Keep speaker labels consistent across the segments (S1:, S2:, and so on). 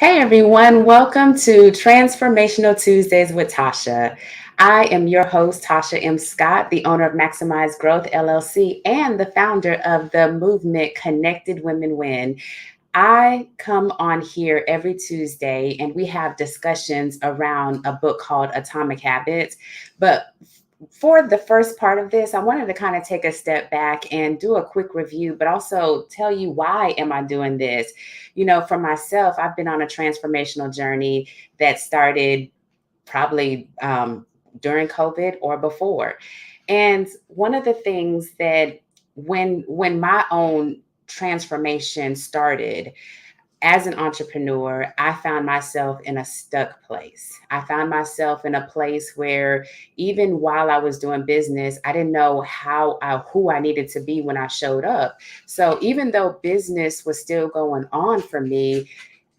S1: Hey everyone, welcome to Transformational Tuesdays with Tasha. I am your host, Tasha M. Scott, the owner of Maximize Growth LLC and the founder of the movement Connected Women Win. I come on here every Tuesday and we have discussions around a book called Atomic Habits. But for the first part of this, I wanted to kind of take a step back and do a quick review, but also tell you why am I doing this? For myself, I've been on a transformational journey that started probably during COVID or before. And one of the things that when my own transformation started, as an entrepreneur, I found myself in a stuck place. I found myself in a place where even while I was doing business, I didn't know who I needed to be when I showed up. So even though business was still going on for me,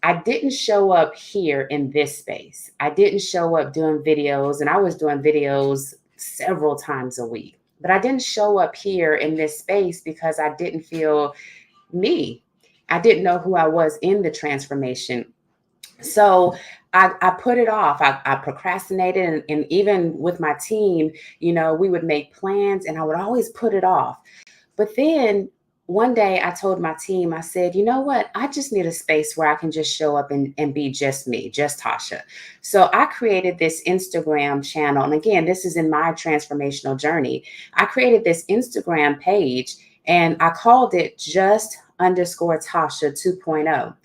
S1: I didn't show up here in this space. I didn't show up doing videos, and I was doing videos several times a week. But I didn't show up here in this space because I didn't feel me. I didn't know who I was in the transformation. So I put it off. I procrastinated. And even with my team, we would make plans and I would always put it off. But then one day I told my team, I said, you know what? I just need a space where I can just show up and be just me, just Tasha. So I created this Instagram channel. And again, this is in my transformational journey. I created this Instagram page and I called it just underscore Tasha 2.0.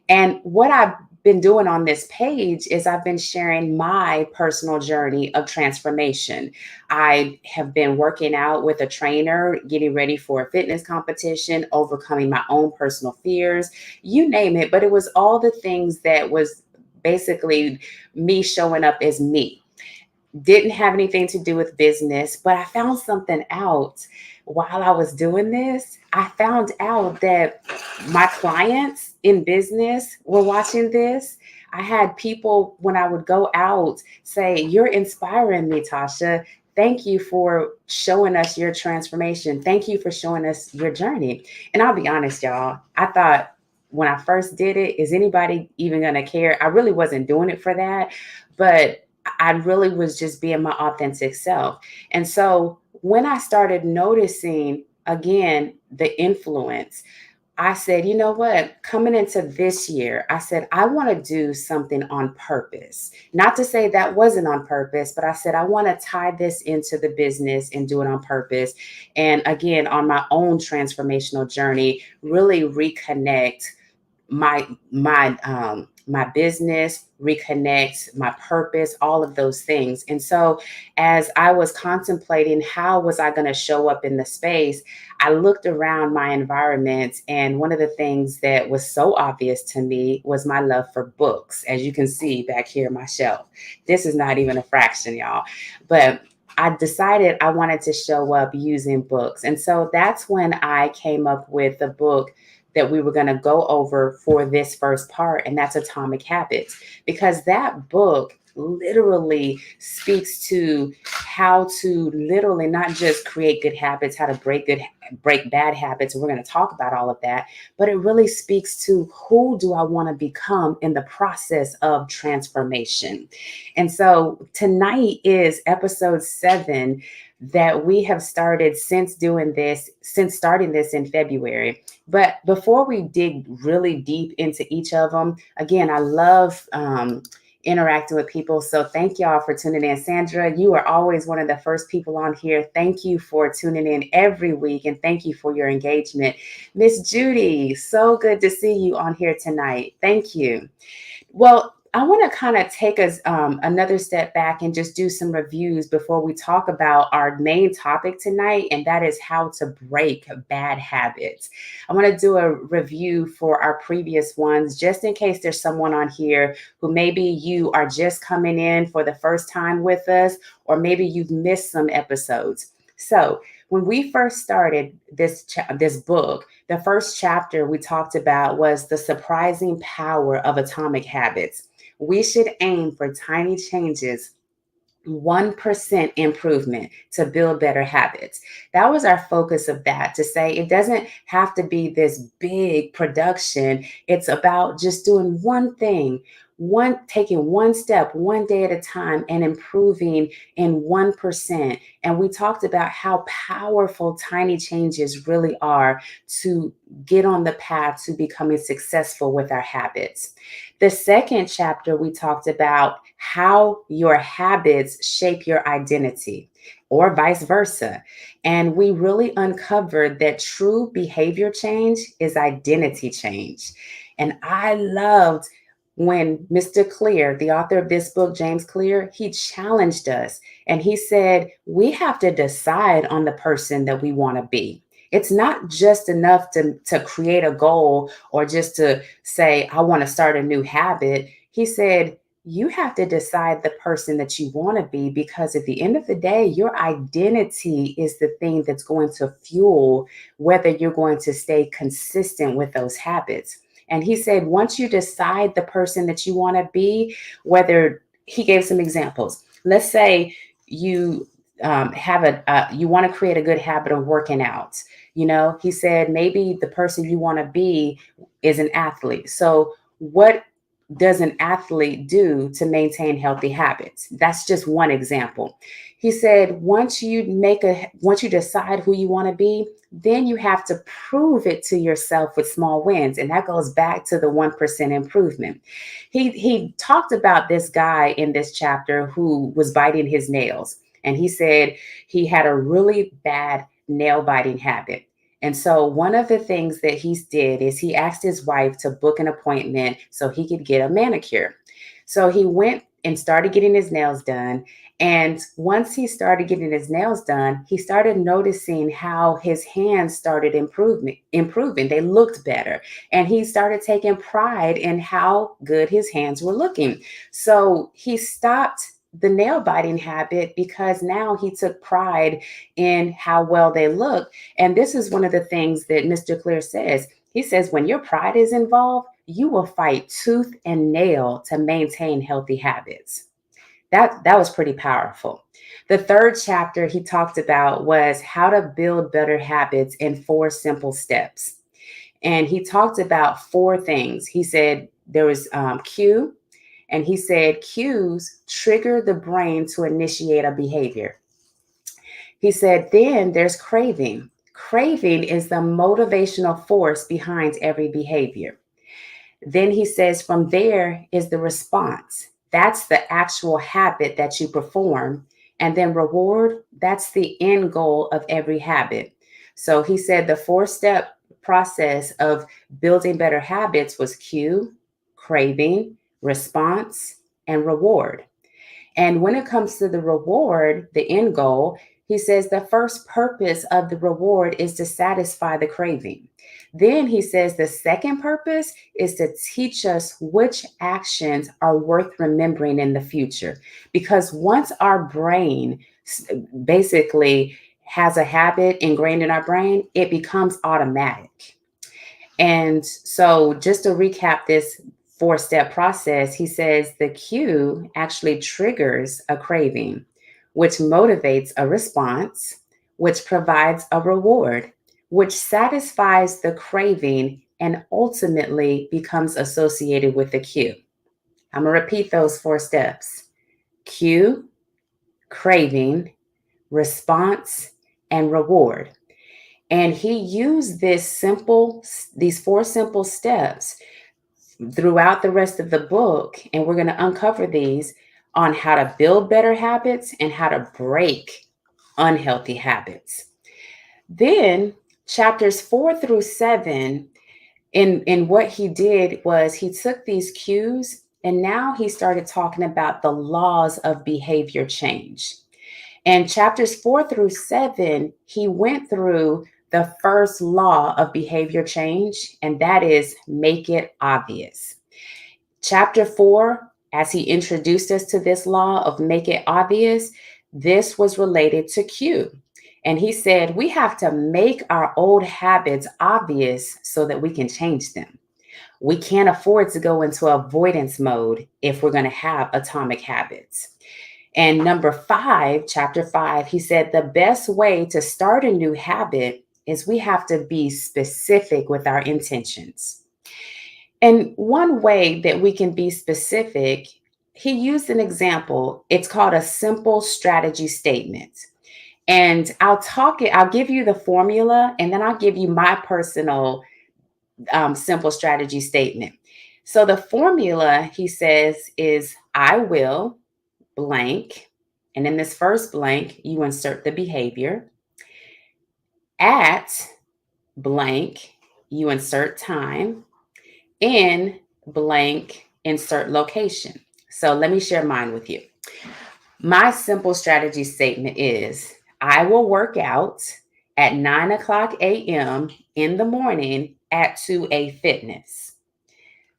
S1: And what I've been doing on this page is I've been sharing my personal journey of transformation. I have been working out with a trainer, getting ready for a fitness competition, overcoming my own personal fears, you name it. But it was all the things that was basically me showing up as me. Didn't have anything to do with business, but I found something out while I was doing this. I found out that my clients in business were watching this. I had people when I would go out say, "You're inspiring me, Tasha. Thank you for showing us your transformation. Thank you for showing us your journey." And I'll be honest, y'all, I thought when I first did it, is anybody even going to care? I really wasn't doing it for that, but I really was just being my authentic self. And so when I started noticing again the influence, I said, you know what? Coming into this year, I said, I want to do something on purpose. Not to say that wasn't on purpose, but I said, I want to tie this into the business and do it on purpose. And again, on my own transformational journey, really reconnect my business, reconnect my purpose, all of those things. And so as I was contemplating how was I going to show up in the space, I looked around my environment, and one of the things that was so obvious to me was my love for books. As you can see back here on my shelf, this is not even a fraction, y'all, but I decided I wanted to show up using books. And so that's when I came up with the book that we were going to go over for this first part, and that's Atomic Habits, because that book literally speaks to how to literally not just create good habits, how to break bad habits. And we're going to talk about all of that, but it really speaks to who do I want to become in the process of transformation. And so tonight is episode 7 that we have started since starting this in February. But before we dig really deep into each of them, again, I love interacting with people. So thank y'all for tuning in. Sandra, you are always one of the first people on here. Thank you for tuning in every week, and thank you for your engagement. Miss Judy, so good to see you on here tonight. Thank you. Well, I want to kind of take us another step back and just do some reviews before we talk about our main topic tonight, and that is how to break bad habits. I want to do a review for our previous ones, just in case there's someone on here who maybe you are just coming in for the first time with us, or maybe you've missed some episodes. So when we first started this book, the first chapter we talked about was the surprising power of atomic habits. We should aim for tiny changes 1% improvement to build better habits. That was our focus of that, to say it doesn't have to be this big production. It's about just doing one thing, taking one step, one day at a time, and improving in 1%. And we talked about how powerful tiny changes really are to get on the path to becoming successful with our habits. The second chapter, we talked about how your habits shape your identity, or vice versa. And we really uncovered that true behavior change is identity change. And I loved when Mr. Clear, the author of this book, James Clear, he challenged us and he said, we have to decide on the person that we want to be. It's not just enough to create a goal or just to say, I want to start a new habit. He said, you have to decide the person that you want to be, because at the end of the day, your identity is the thing that's going to fuel whether you're going to stay consistent with those habits. And he said, once you decide the person that you want to be, whether he gave some examples, let's say you you want to create a good habit of working out. He said maybe the person you want to be is an athlete. So what does an athlete do to maintain healthy habits? That's just one example. He said, once you decide who you want to be, then you have to prove it to yourself with small wins. And that goes back to the 1% improvement. He talked about this guy in this chapter who was biting his nails. And he said he had a really bad nail biting habit. And so one of the things that he did is he asked his wife to book an appointment so he could get a manicure. So he went and started getting his nails done. And once he started getting his nails done, he started noticing how his hands started improving. They looked better. And he started taking pride in how good his hands were looking. So he stopped the nail biting habit because now he took pride in how well they look. And this is one of the things that Mr. Clear says. He says, when your pride is involved, you will fight tooth and nail to maintain healthy habits. That was pretty powerful. The third chapter he talked about was how to build better habits in 4 simple steps. And he talked about 4 things. He said there was cue, and he said cues trigger the brain to initiate a behavior. He said, then there's craving. Craving is the motivational force behind every behavior. Then he says, from there is the response. That's the actual habit that you perform. And then reward, that's the end goal of every habit. So he said the 4-step process of building better habits was cue, craving, response, and reward. And when it comes to the reward, the end goal, he says the first purpose of the reward is to satisfy the craving. Then he says the second purpose is to teach us which actions are worth remembering in the future. Because once our brain basically has a habit ingrained in our brain, it becomes automatic. And so, just to recap this 4-step process, he says the cue actually triggers a craving, which motivates a response, which provides a reward, which satisfies the craving and ultimately becomes associated with the cue. I'm going to repeat those 4 steps: cue, craving, response, and reward. And he used these 4 simple steps throughout the rest of the book. And we're going to uncover these on how to build better habits and how to break unhealthy habits. Then chapters 4 through 7, in what he did was he took these cues and now he started talking about the laws of behavior change. And chapters 4 through 7, he went through the first law of behavior change, and that is make it obvious. Chapter 4, as he introduced us to this law of make it obvious, this was related to cue. And he said, we have to make our old habits obvious so that we can change them. We can't afford to go into avoidance mode if we're going to have atomic habits. And number 5, chapter 5, he said the best way to start a new habit is we have to be specific with our intentions. And one way that we can be specific, he used an example. It's called a simple strategy statement. And I'll give you the formula and then I'll give you my personal simple strategy statement. So the formula, he says, is I will blank. And in this first blank, you insert the behavior. At blank, you insert time. In blank, insert location. So let me share mine with you. My simple strategy statement is I will work out at 9 o'clock a.m. in the morning at 2A Fitness.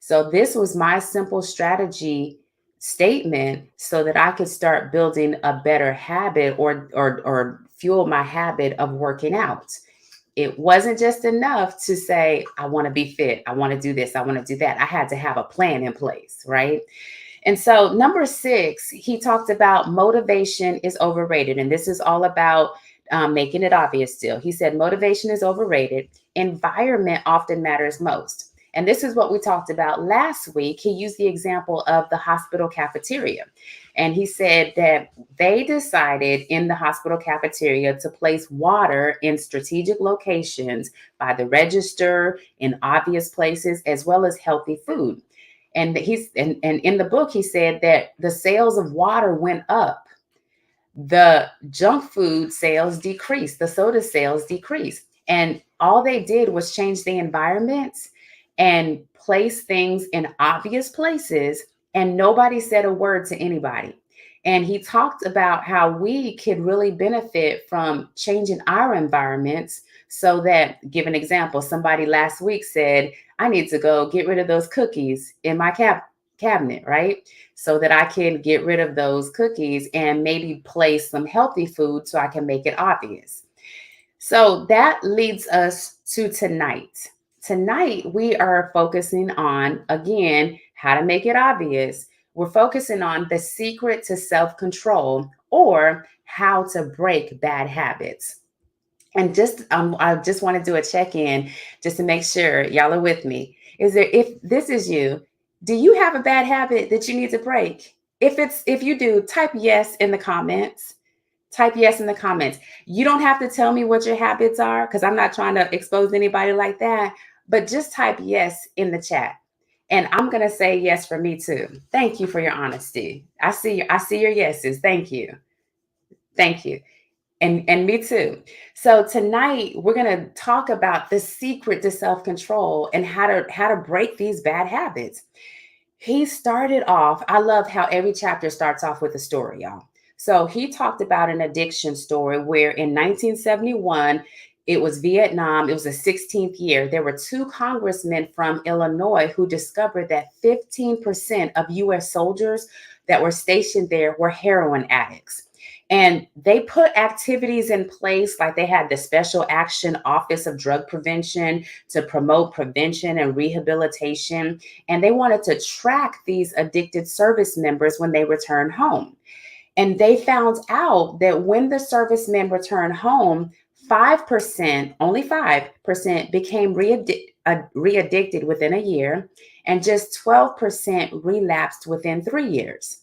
S1: So this was my simple strategy statement so that I could start building a better habit or fuel my habit of working out. It wasn't just enough to say, I want to be fit. I want to do this. I want to do that. I had to have a plan in place, right? And so, number 6, he talked about motivation is overrated. And this is all about making it obvious still. He said, motivation is overrated. Environment often matters most. And this is what we talked about last week. He used the example of the hospital cafeteria. And he said that they decided in the hospital cafeteria to place water in strategic locations by the register, in obvious places, as well as healthy food. And in the book, he said that the sales of water went up. The junk food sales decreased, the soda sales decreased. And all they did was change the environments and place things in obvious places, and nobody said a word to anybody. And he talked about how we could really benefit from changing our environments so that, give an example, somebody last week said, I need to go get rid of those cookies in my cabinet, right? So that I can get rid of those cookies and maybe place some healthy food so I can make it obvious. So that leads us to tonight. Tonight, we are focusing on, again, how to make it obvious. We're focusing on the secret to self-control or how to break bad habits. And I just want to do a check-in just to make sure y'all are with me. If this is you, do you have a bad habit that you need to break? If you do, type yes in the comments. Type yes in the comments. You don't have to tell me what your habits are because I'm not trying to expose anybody like that, but just type yes in the chat. And I'm going to say yes for me too. Thank you for your honesty. I see your yeses. Thank you. Thank you. And me too. So tonight we're going to talk about the secret to self-control and how to break these bad habits. He started off, I love how every chapter starts off with a story, y'all. So he talked about an addiction story where in 1971, it was Vietnam, it was the 16th year. There were 2 congressmen from Illinois who discovered that 15% of US soldiers that were stationed there were heroin addicts. And they put activities in place, like they had the Special Action Office of Drug Prevention to promote prevention and rehabilitation. And they wanted to track these addicted service members when they returned home. And they found out that when the servicemen returned home, 5%, only 5% became re-addicted within a year, and just 12% relapsed within 3 years.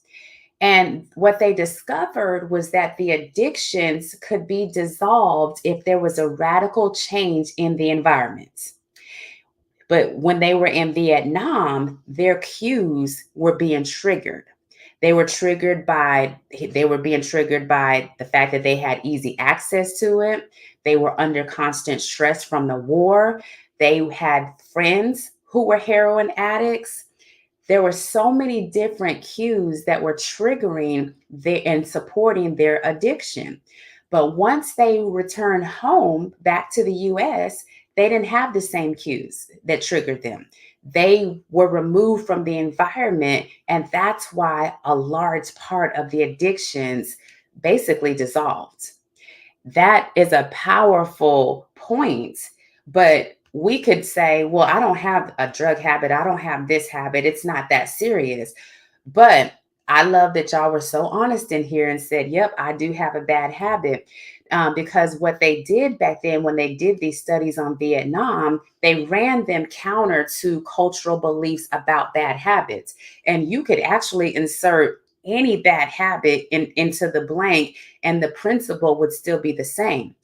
S1: And what they discovered was that the addictions could be dissolved if there was a radical change in the environment. But when they were in Vietnam, their cues were being triggered. They were being triggered by the fact that they had easy access to it. They were under constant stress from the war. They had friends who were heroin addicts. There were so many different cues that were triggering and supporting their addiction. But once they returned home back to the US, they didn't have the same cues that triggered them. They were removed from the environment, and that's why a large part of the addictions basically dissolved. That is a powerful point, but we could say, well, I don't have a drug habit. I don't have this habit. It's not that serious. But I love that y'all were so honest in here and said, yep, I do have a bad habit. Because what they did back then, when they did these studies on Vietnam, they ran them counter to cultural beliefs about bad habits. And you could actually insert any bad habit into the blank, and the principle would still be the same.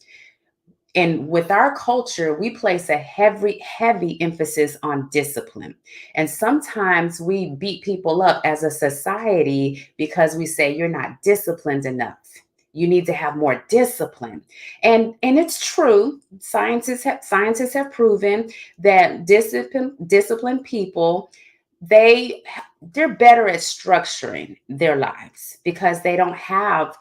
S1: And with our culture, we place a heavy emphasis on discipline. And sometimes we beat people up as a society because we say you're not disciplined enough. You need to have more discipline. And it's true. Scientists have proven that disciplined people, they they're better at structuring their lives because they don't have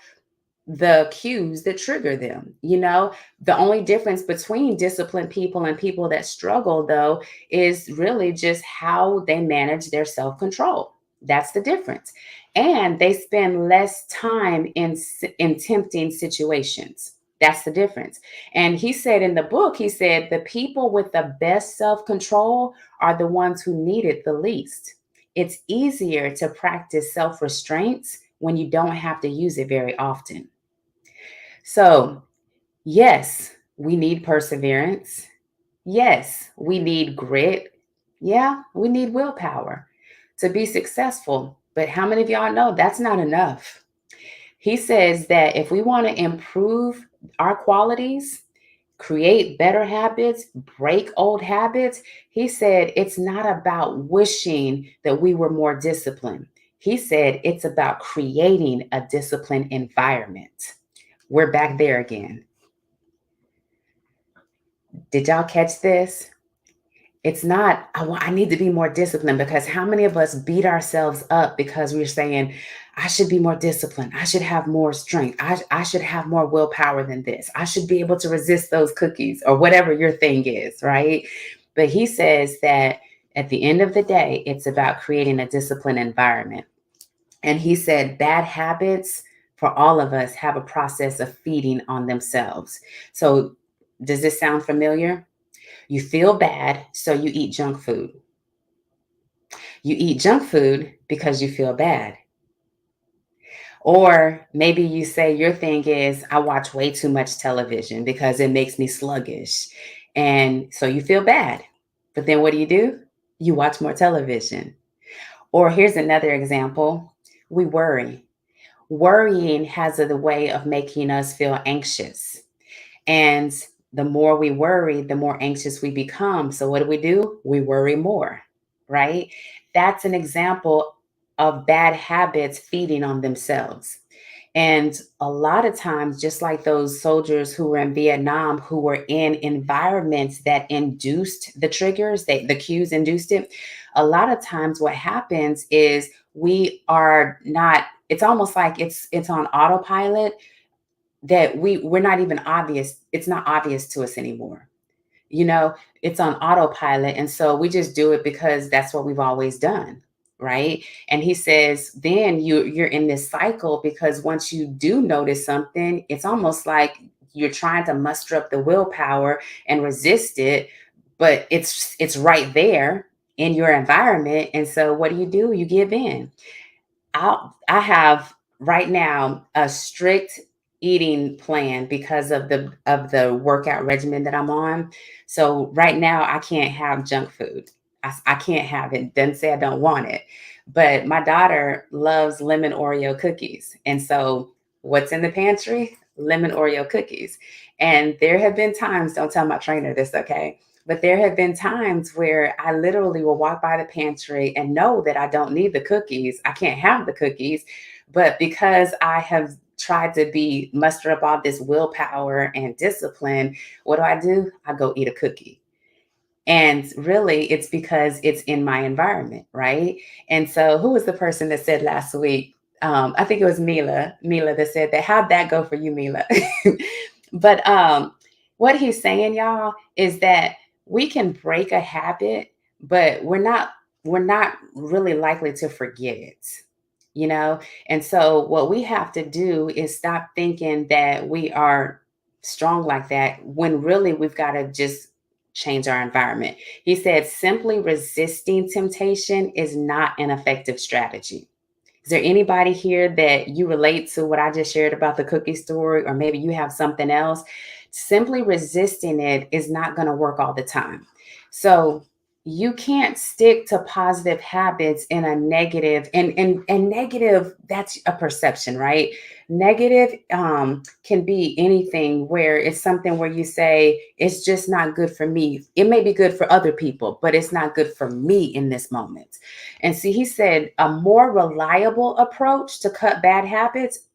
S1: the cues that trigger them. The only difference between disciplined people and people that struggle, though, is really just how they manage their self control. That's the difference. And they spend less time in tempting situations. That's the difference. And he said in the book, he said, the people with the best self control are the ones who need it the least. It's easier to practice self restraints when you don't have to use it very often. So, yes, we need perseverance. Yes, we need grit. Yeah, we need willpower to be successful. But how many of y'all know that's not enough? He says that if we want to improve our qualities, create better habits, break old habits, he said it's not about wishing that we were more disciplined. He said it's about creating a disciplined environment. We're back there again. Did y'all catch this? It's not, I need to be more disciplined, because how many of us beat ourselves up because we're saying, I should be more disciplined. I should have more strength. I should have more willpower than this. I should be able to resist those cookies or whatever your thing is, right? But he says that at the end of the day, it's about creating a disciplined environment. And he said bad habits for all of us have a process of feeding on themselves. So, does this sound familiar? You feel bad, so you eat junk food. You eat junk food because you feel bad. Or maybe you say your thing is, I watch way too much television because it makes me sluggish. And so you feel bad. But then what do? You watch more television. Or here's another example: we worry. Worrying has a way of making us feel anxious. And the more we worry, the more anxious we become. So what do? We worry more, right? That's an example of bad habits feeding on themselves. And a lot of times, just like those soldiers who were in Vietnam, who were in environments that induced the triggers, the cues induced it. A lot of times, what happens is we are not. It's almost like it's on autopilot, that we're not even obvious. It's not obvious to us anymore. you know it's on autopilot, and so we just do it because that's what we've always done, right? And he says then you're in this cycle, because once you do notice something, it's almost like you're trying to muster up the willpower and resist it, but it's right there in your environment, and so what do? You give in. I have right now a strict eating plan because of the workout regimen that I'm on. So right now I can't have junk food. I can't have it. Doesn't say I don't want it. But my daughter loves lemon Oreo cookies. And so what's in the pantry? Lemon Oreo cookies. And there have been times, don't tell my trainer this, okay? But there have been times where I literally will walk by the pantry and know that I don't need the cookies. I can't have the cookies. But because I have tried to muster up all this willpower and discipline, what do? I go eat a cookie. And really, it's because it's in my environment, right? And so, who was the person that said last week? I think it was Mila that said that. How'd that go for you, Mila? But what he's saying, y'all, is that we can break a habit, but we're not really likely to forget it, you know? And so what we have to do is stop thinking that we are strong like that, when really we've got to just change our environment. He said simply resisting temptation is not an effective strategy. Is there anybody here that you relate to what I just shared about the cookie story, or maybe you have something else? Simply resisting it is not going to work all the time. So you can't stick to positive habits in a negative, and negative, that's a perception, right? Negative can be anything where it's something where you say it's just not good for me. It may be good for other people, but it's not good for me in this moment. And see, he said a more reliable approach to cut bad habits,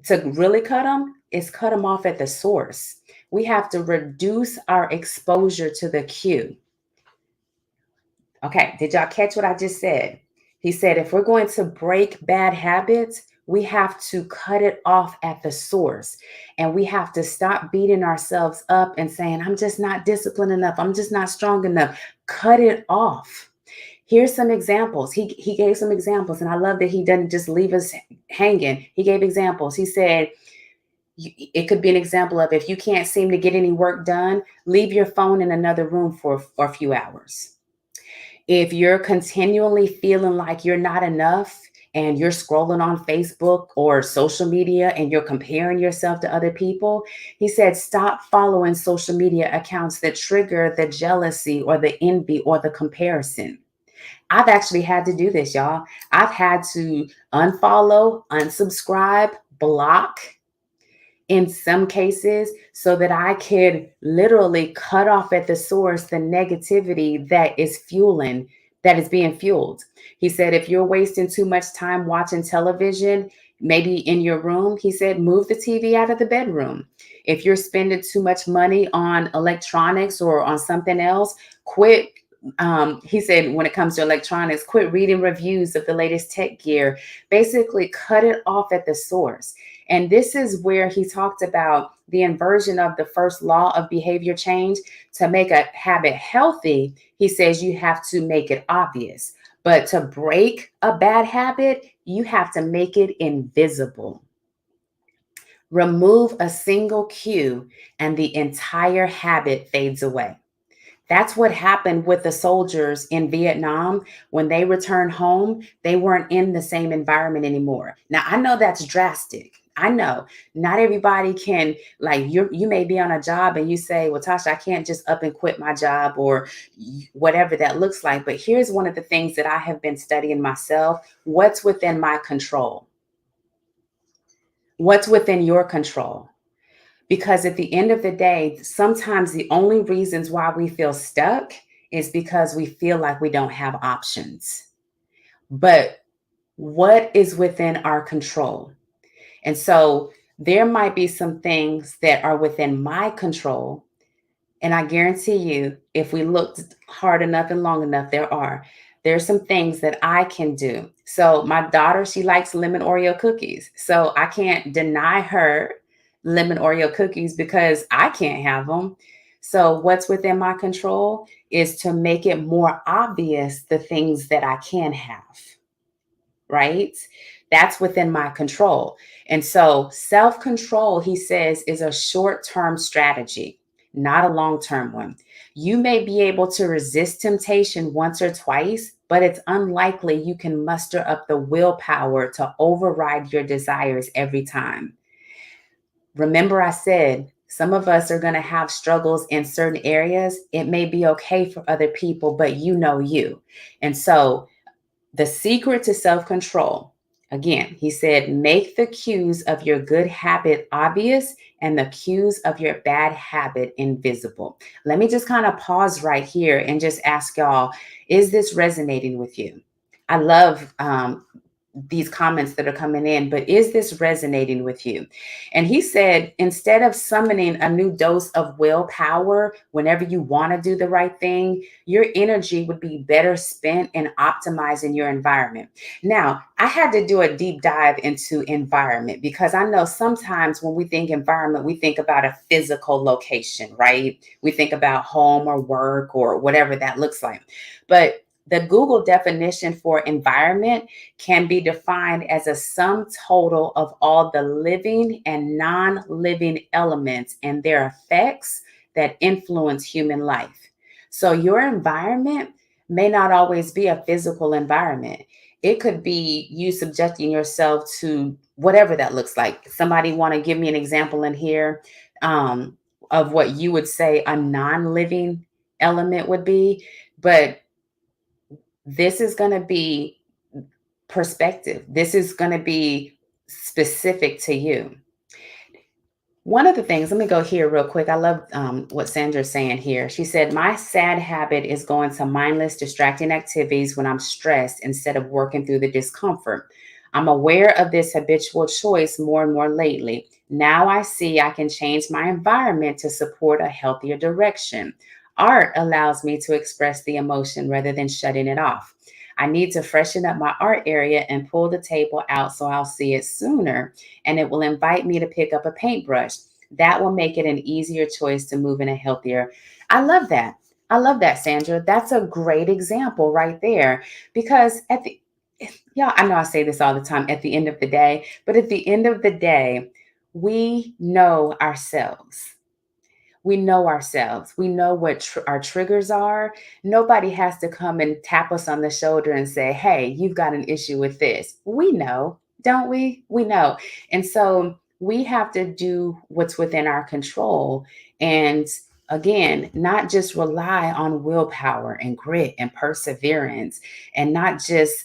S1: to really cut them, is cut them off at the source. We have to reduce our exposure to the cue. Okay, did y'all catch what I just said? He said if we're going to break bad habits, we have to cut it off at the source. And we have to stop beating ourselves up and saying, I'm just not disciplined enough. I'm just not strong enough. Cut it off. Here's some examples. He gave some examples, and I love that he doesn't just leave us hanging. He gave examples. He said, it could be an example of if you can't seem to get any work done, leave your phone in another room for a few hours. If you're continually feeling like you're not enough and you're scrolling on Facebook or social media and you're comparing yourself to other people, he said, stop following social media accounts that trigger the jealousy or the envy or the comparison. I've actually had to do this, y'all. I've had to unfollow, unsubscribe, block in some cases so that I could literally cut off at the source the negativity that is being fueled. He said, if you're wasting too much time watching television, maybe in your room, he said, move the TV out of the bedroom. If you're spending too much money on electronics or on something else, quit. He said, when it comes to electronics, quit reading reviews of the latest tech gear. Basically, cut it off at the source. And this is where he talked about the inversion of the first law of behavior change. To make a habit healthy, he says you have to make it obvious. But to break a bad habit, you have to make it invisible. Remove a single cue, and the entire habit fades away. That's what happened with the soldiers in Vietnam. When they returned home, they weren't in the same environment anymore. Now, I know that's drastic. I know not everybody can, like, you may be on a job and you say, well, Tasha, I can't just up and quit my job, or whatever that looks like. But here's one of the things that I have been studying myself. What's within my control? What's within your control? Because at the end of the day, sometimes the only reasons why we feel stuck is because we feel like we don't have options. But what is within our control? And so there might be some things that are within my control. And I guarantee you, if we looked hard enough and long enough, there's some things that I can do. So my daughter, she likes lemon Oreo cookies. So I can't deny her lemon Oreo cookies because I can't have them. So what's within my control is to make it more obvious the things that I can have, right? That's within my control. And so self-control, he says, is a short-term strategy, not a long-term one. You may be able to resist temptation once or twice, but it's unlikely you can muster up the willpower to override your desires every time. Remember, I said some of us are going to have struggles in certain areas. It may be okay for other people, but you know you. And so the secret to self-control, again, he said, make the cues of your good habit obvious and the cues of your bad habit invisible. Let me just kind of pause right here and just ask y'all, is this resonating with you? I love these comments that are coming in, but is this resonating with you? And he said, instead of summoning a new dose of willpower whenever you want to do the right thing, your energy would be better spent in optimizing your environment. Now, I had to do a deep dive into environment because I know sometimes when we think environment, we think about a physical location, right? We think about home or work or whatever that looks like. But the Google definition for environment can be defined as a sum total of all the living and non-living elements and their effects that influence human life. So your environment may not always be a physical environment. it could be you subjecting yourself to whatever that looks like. Somebody want to give me an example in here, um, of what you would say a non-living element would be, but this is going to be perspective. This is going to be specific to you. One of the things, let me go here real quick. I love what Sandra's saying here. She said, my sad habit is going to mindless, distracting activities when I'm stressed instead of working through the discomfort. I'm aware of this habitual choice more and more lately. Now I see I can change my environment to support a healthier direction. Art allows me to express the emotion rather than shutting it off. I need to freshen up my art area and pull the table out so I'll see it sooner, and it will invite me to pick up a paintbrush. That will make it an easier choice to move in a healthier. I love that. I love that, Sandra. That's a great example right there. Because yeah, I know I say this all the time at the end of the day, but at the end of the day, we know ourselves. We know ourselves. We know what our triggers are. Nobody has to come and tap us on the shoulder and say, hey, you've got an issue with this. We know, don't we? We know. And so we have to do what's within our control. And again, not just rely on willpower and grit and perseverance, and not just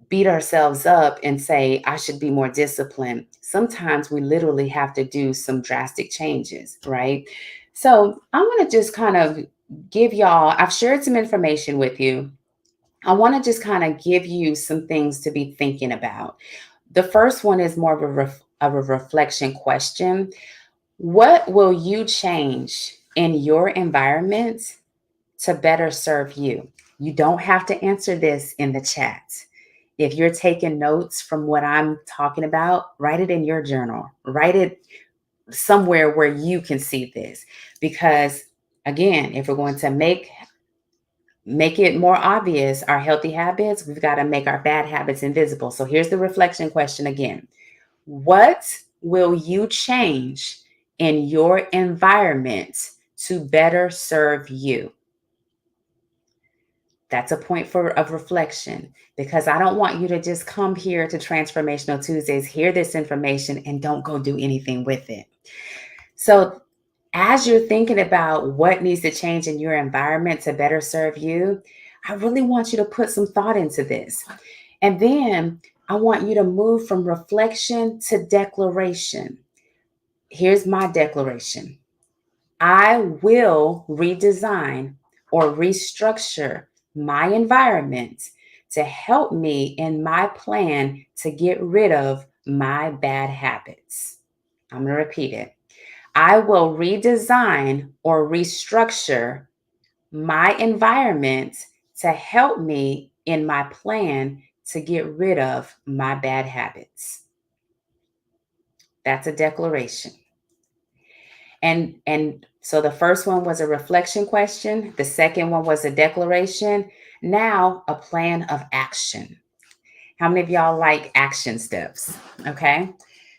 S1: beat ourselves up and say, I should be more disciplined. Sometimes we literally have to do some drastic changes, right? So I want to just kind of give y'all, I've shared some information with you. I want to just kind of give you some things to be thinking about. The first one is more of a reflection question. What will you change in your environment to better serve you? You don't have to answer this in the chat. If you're taking notes from what I'm talking about, write it in your journal. Write it somewhere where you can see this. Because again, if we're going to make it more obvious our healthy habits, we've got to make our bad habits invisible. So here's the reflection question again. What will you change in your environment to better serve you? That's a point of reflection, because I don't want you to just come here to Transformational Tuesdays, hear this information, and don't go do anything with it. So, as you're thinking about what needs to change in your environment to better serve you, I really want you to put some thought into this. And then I want you to move from reflection to declaration. Here's my declaration: I will redesign or restructure my environment to help me in my plan to get rid of my bad habits. I'm going to repeat it. I will redesign or restructure my environment to help me in my plan to get rid of my bad habits. That's a declaration. And so the first one was a reflection question, the second one was a declaration, now a plan of action. How many of y'all like action steps? Okay?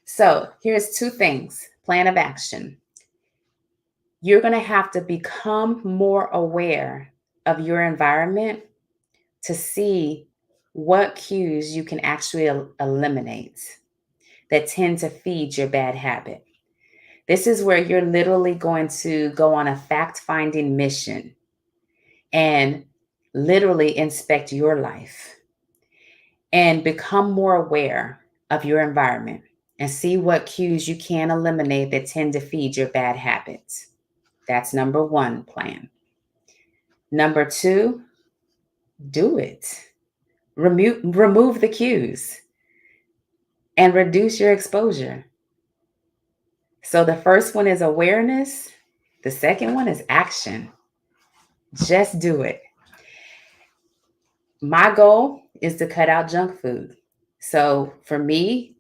S1: So, here's two things. Plan of action. You're going to have to become more aware of your environment to see what cues you can actually eliminate that tend to feed your bad habit. This is where you're literally going to go on a fact finding mission and literally inspect your life and become more aware of your environment and see what cues you can eliminate that tend to feed your bad habits. That's number one plan. Number two, do it. Remove the cues and reduce your exposure. So the first one is awareness. The second one is action. Just do it. My goal is to cut out junk food. So for me,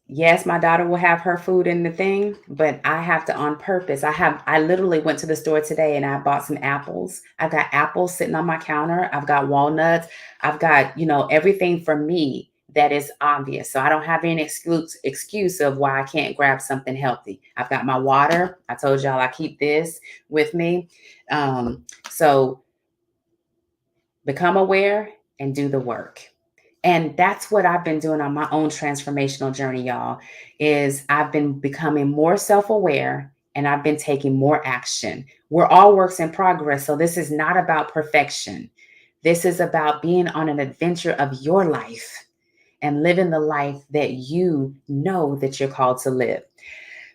S1: yes, my daughter will have her food in the thing, but I have to on purpose. I literally went to the store today and I bought some apples. I've got apples sitting on my counter. I've got walnuts. I've got, everything for me that is obvious. So I don't have any excuse of why I can't grab something healthy. I've got my water. I told y'all I keep this with me. So become aware and do the work. And that's what I've been doing on my own transformational journey, y'all, is I've been becoming more self-aware and I've been taking more action. We're all works in progress, so this is not about perfection. This is about being on an adventure of your life and living the life that you know that you're called to live.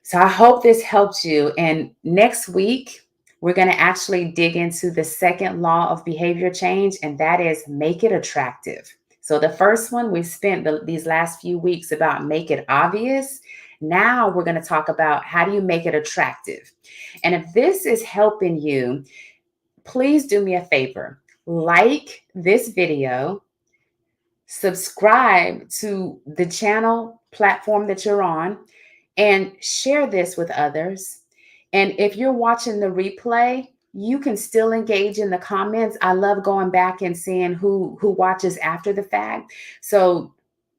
S1: So I hope this helped you. And next week, we're going to actually dig into the second law of behavior change, and that is make it attractive. So the first one, we've spent these last few weeks about make it obvious. Now we're going to talk about how do you make it attractive. And if this is helping you, please do me a favor. Like this video, subscribe to the channel platform that you're on, and share this with others. And if you're watching the replay, you can still engage in the comments. I love going back and seeing who watches after the fact. So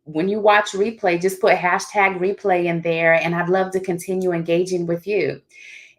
S1: when you watch replay, just put hashtag replay in there, and I'd love to continue engaging with you.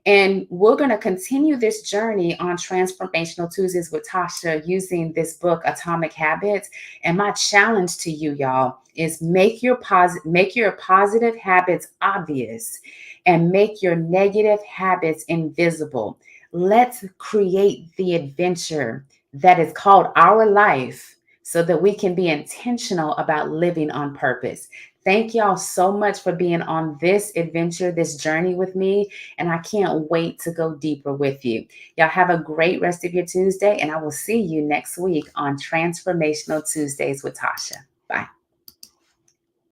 S1: And we're going to continue this journey on Transformational Tuesdays with Tasha using this book, Atomic Habits. And my challenge to you, y'all, is make your positive habits obvious and make your negative habits invisible. Let's create the adventure that is called our life so that we can be intentional about living on purpose. Thank y'all so much for being on this adventure, this journey with me. And I can't wait to go deeper with you. Y'all have a great rest of your Tuesday, and I will see you next week on Transformational Tuesdays with Tasha. Bye.